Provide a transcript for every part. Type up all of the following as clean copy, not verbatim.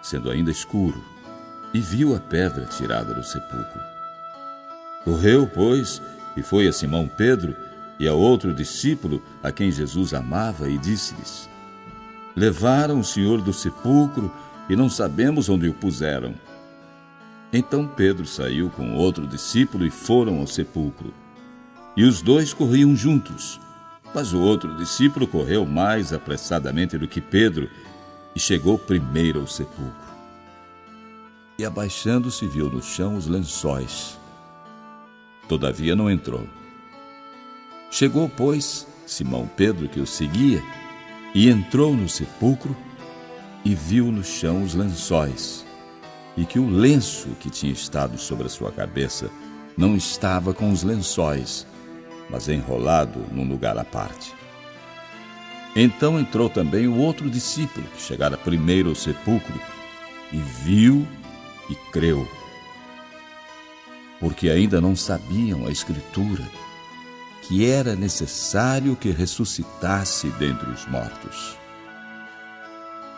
sendo ainda escuro, e viu a pedra tirada do sepulcro. Correu, pois, e foi a Simão Pedro e a outro discípulo a quem Jesus amava e disse-lhes: Levaram o Senhor do sepulcro e não sabemos onde o puseram. Então Pedro saiu com outro discípulo e foram ao sepulcro. E os dois corriam juntos, mas o outro discípulo correu mais apressadamente do que Pedro e chegou primeiro ao sepulcro. E abaixando-se viu no chão os lençóis. Todavia não entrou. Chegou, pois, Simão Pedro, que o seguia, e entrou no sepulcro e viu no chão os lençóis, e que o lenço que tinha estado sobre a sua cabeça não estava com os lençóis, mas enrolado num lugar à parte. Então entrou também o outro discípulo, que chegara primeiro ao sepulcro, e viu e creu, porque ainda não sabiam a Escritura, que era necessário que ressuscitasse dentre os mortos.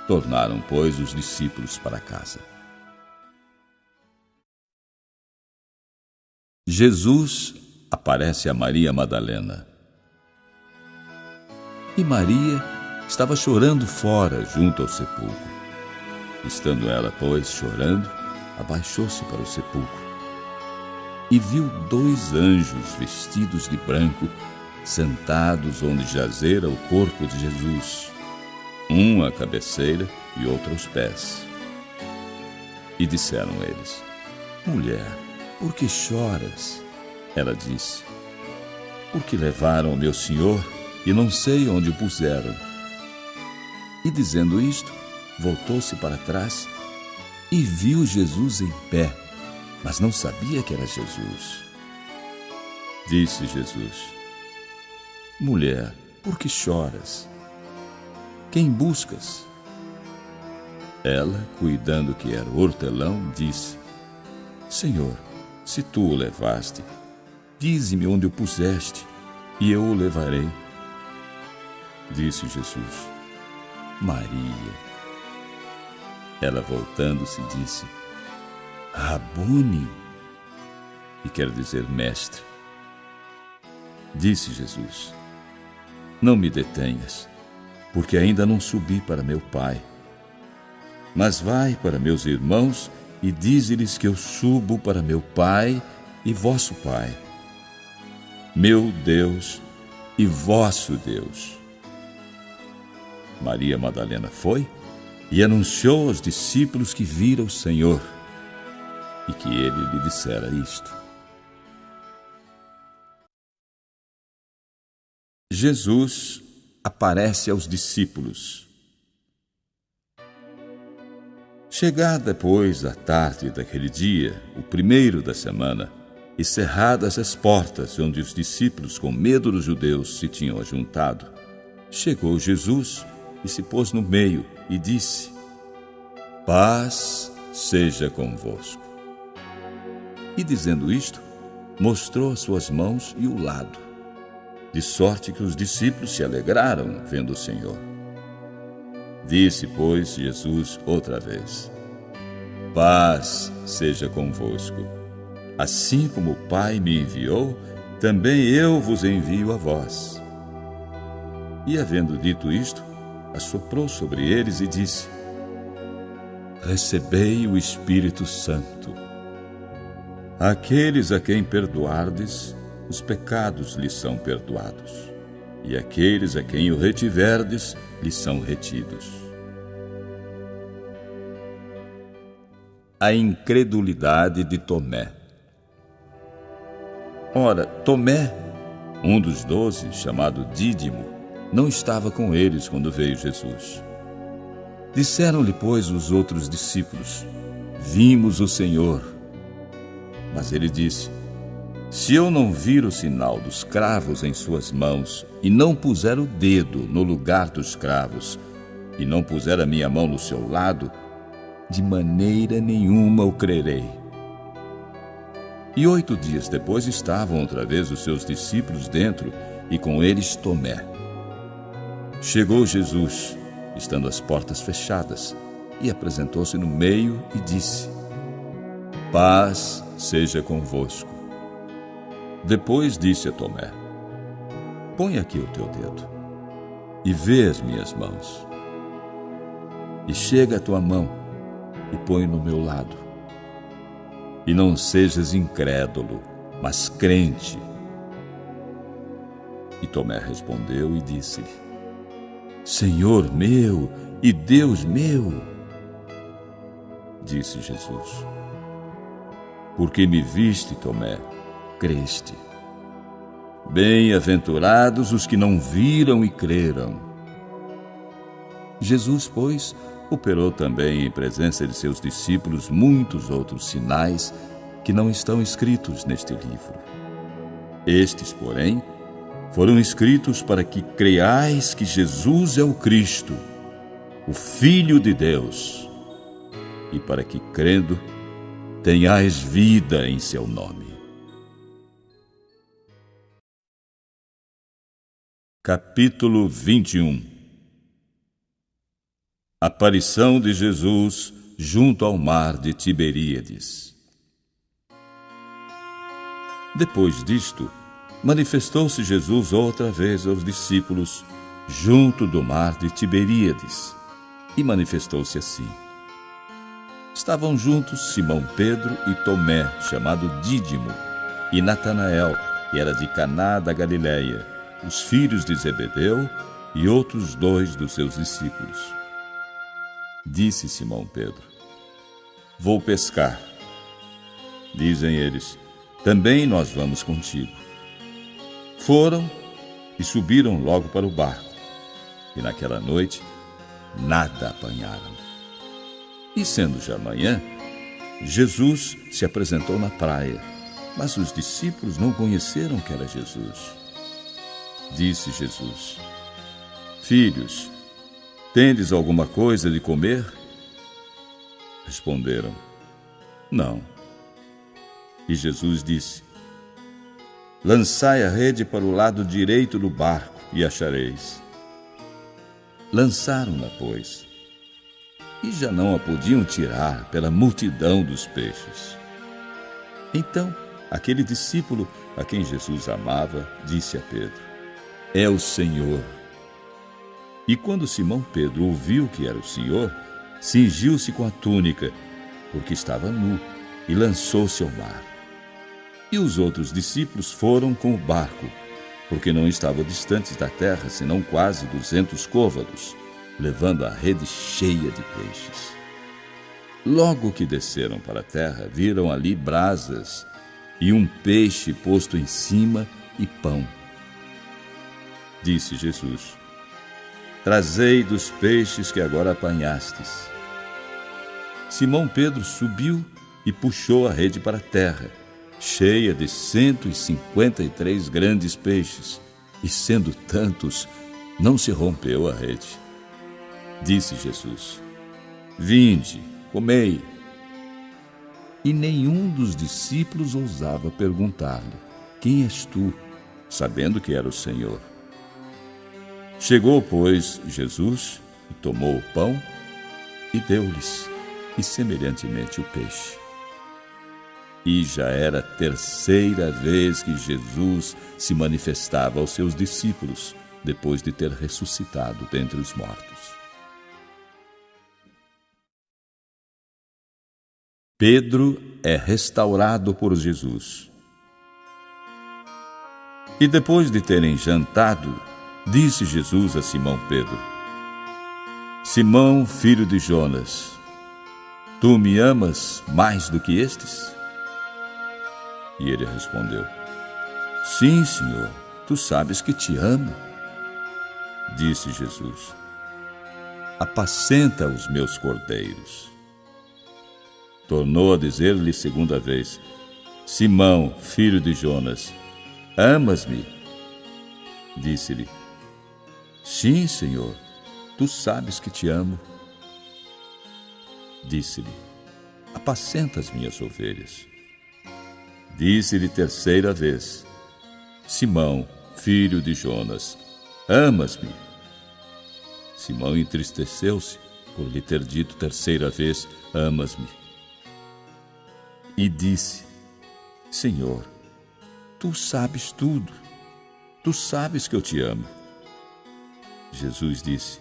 Tornaram, pois, os discípulos para casa. Jesus aparece a Maria Madalena. E Maria estava chorando fora, junto ao sepulcro. Estando ela, pois, chorando, abaixou-se para o sepulcro e viu 2 anjos vestidos de branco, sentados onde jazera o corpo de Jesus, um à cabeceira e outro aos pés. E disseram eles: Mulher, por que choras? Ela disse: Porque levaram o meu Senhor e não sei onde o puseram. E dizendo isto, voltou-se para trás e viu Jesus em pé, mas não sabia que era Jesus. Disse Jesus: Mulher, por que choras? Quem buscas? Ela, cuidando que era o hortelão, disse: Senhor, se tu o levaste, dize-me onde o puseste, e eu o levarei. Disse Jesus: Maria. Ela, voltando-se, disse: Rabone, que quer dizer mestre. Disse Jesus: Não me detenhas, porque ainda não subi para meu Pai. Mas vai para meus irmãos e dize-lhes que eu subo para meu Pai e vosso Pai, meu Deus e vosso Deus. Maria Madalena foi e anunciou aos discípulos que vira o Senhor e que ele lhe dissera isto. Jesus aparece aos discípulos. Chegada, pois, a tarde daquele dia, o primeiro da semana, e cerradas as portas onde os discípulos, com medo dos judeus, se tinham ajuntado, chegou Jesus e se pôs no meio e disse: Paz seja convosco. E dizendo isto, mostrou as suas mãos e o lado, de sorte que os discípulos se alegraram vendo o Senhor. Disse, pois, Jesus outra vez: Paz seja convosco. Assim como o Pai me enviou, também eu vos envio a vós. E havendo dito isto, assoprou sobre eles e disse: Recebei o Espírito Santo. Aqueles a quem perdoardes, os pecados lhes são perdoados, e aqueles a quem o retiverdes, lhes são retidos. A incredulidade de Tomé. Ora, Tomé, um dos 12, chamado Dídimo, não estava com eles quando veio Jesus. Disseram-lhe, pois, os outros discípulos: Vimos o Senhor. Mas ele disse: Se eu não vir o sinal dos cravos em suas mãos, e não puser o dedo no lugar dos cravos, e não puser a minha mão no seu lado, de maneira nenhuma o crerei. E 8 dias depois estavam outra vez os seus discípulos dentro, e com eles Tomé. Chegou Jesus, estando as portas fechadas, e apresentou-se no meio e disse: Paz seja convosco. Depois disse a Tomé: Põe aqui o teu dedo e vê as minhas mãos. E chega a tua mão e põe no meu lado. E não sejas incrédulo, mas crente. E Tomé respondeu e disse-lhe: Senhor meu e Deus meu. Disse Jesus: Porque me viste, Tomé, creste. Bem-aventurados os que não viram e creram. Jesus, pois, operou também em presença de seus discípulos muitos outros sinais que não estão escritos neste livro. Estes, porém, foram escritos para que creiais que Jesus é o Cristo, o Filho de Deus, e para que, crendo, tenhais vida em seu nome. Capítulo 21. Aparição de Jesus junto ao mar de Tiberíades. Depois disto, manifestou-se Jesus outra vez aos discípulos junto do mar de Tiberíades, e manifestou-se assim. Estavam juntos Simão Pedro e Tomé, chamado Dídimo, e Natanael, que era de Caná da Galileia, os filhos de Zebedeu, e outros 2 dos seus discípulos. Disse Simão Pedro: Vou pescar. Dizem eles: Também nós vamos contigo. Foram e subiram logo para o barco, e naquela noite nada apanharam. E sendo já manhã, Jesus se apresentou na praia, mas os discípulos não conheceram que era Jesus. Disse Jesus: Filhos, tendes alguma coisa de comer? Responderam: Não. E Jesus disse: Lançai a rede para o lado direito do barco e achareis. Lançaram-na, pois, e já não a podiam tirar pela multidão dos peixes. Então, aquele discípulo a quem Jesus amava disse a Pedro: É o Senhor. E quando Simão Pedro ouviu que era o Senhor, cingiu-se com a túnica, porque estava nu, e lançou-se ao mar. E os outros discípulos foram com o barco, porque não estavam distantes da terra, senão quase 200 côvados, levando a rede cheia de peixes. Logo que desceram para a terra, viram ali brasas e um peixe posto em cima e pão. Disse Jesus: Trazei dos peixes que agora apanhastes. Simão Pedro subiu e puxou a rede para a terra, cheia de 153 grandes peixes, e sendo tantos, não se rompeu a rede. Disse Jesus: Vinde, comei. E nenhum dos discípulos ousava perguntar-lhe: Quem és tu? Sabendo que era o Senhor. Chegou, pois, Jesus, e tomou o pão, e deu-lhes, e semelhantemente o peixe. E já era a 3ª vez que Jesus se manifestava aos seus discípulos, depois de ter ressuscitado dentre os mortos. Pedro é restaurado por Jesus. E depois de terem jantado, disse Jesus a Simão Pedro: Simão, filho de Jonas, tu me amas mais do que estes? E ele respondeu: Sim, Senhor, tu sabes que te amo. Disse Jesus: Apacenta os meus cordeiros. Tornou a dizer-lhe 2ª vez: Simão, filho de Jonas, amas-me? Disse-lhe: Sim, Senhor, tu sabes que te amo. Disse-lhe: Apacenta as minhas ovelhas. Disse-lhe 3ª vez: Simão, filho de Jonas, amas-me? Simão entristeceu-se por lhe ter dito terceira vez: amas-me. E disse: Senhor, tu sabes tudo. Tu sabes que eu te amo. Jesus disse: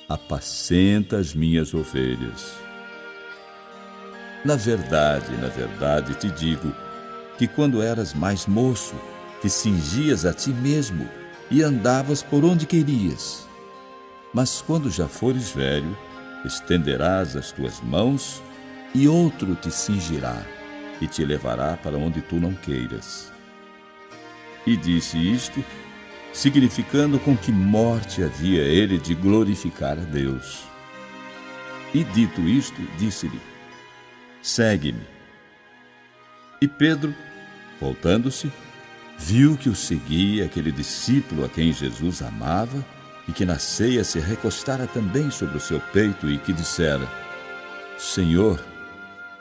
apacenta as minhas ovelhas. Na verdade te digo que quando eras mais moço, te cingias a ti mesmo e andavas por onde querias. Mas quando já fores velho, estenderás as tuas mãos e outro te cingirá e te levará para onde tu não queiras. E disse isto, significando com que morte havia ele de glorificar a Deus. E dito isto, disse-lhe: segue-me. E Pedro, voltando-se, viu que o seguia aquele discípulo a quem Jesus amava e que na ceia se recostara também sobre o seu peito e que dissera: Senhor,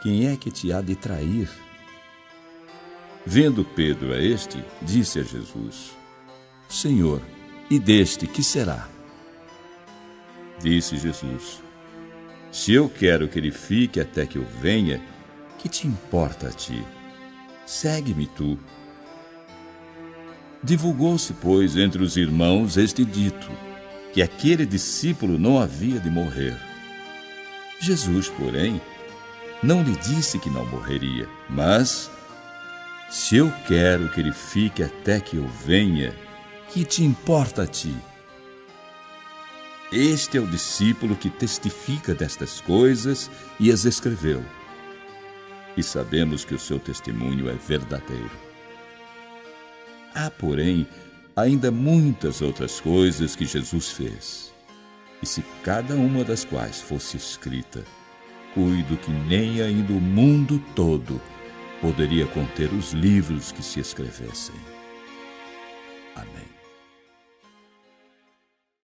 quem é que te há de trair? Vendo Pedro a este, disse a Jesus: Senhor, e deste que será? Disse Jesus: se eu quero que ele fique até que eu venha, que te importa a ti? Segue-me tu. Divulgou-se, pois, entre os irmãos este dito, que aquele discípulo não havia de morrer. Jesus, porém, não lhe disse que não morreria, mas: se eu quero que ele fique até que eu venha, que te importa a ti? Este é o discípulo que testifica destas coisas e as escreveu. E sabemos que o seu testemunho é verdadeiro. Há, porém, ainda muitas outras coisas que Jesus fez. E se cada uma das quais fosse escrita, cuido que nem ainda o mundo todo poderia conter os livros que se escrevessem.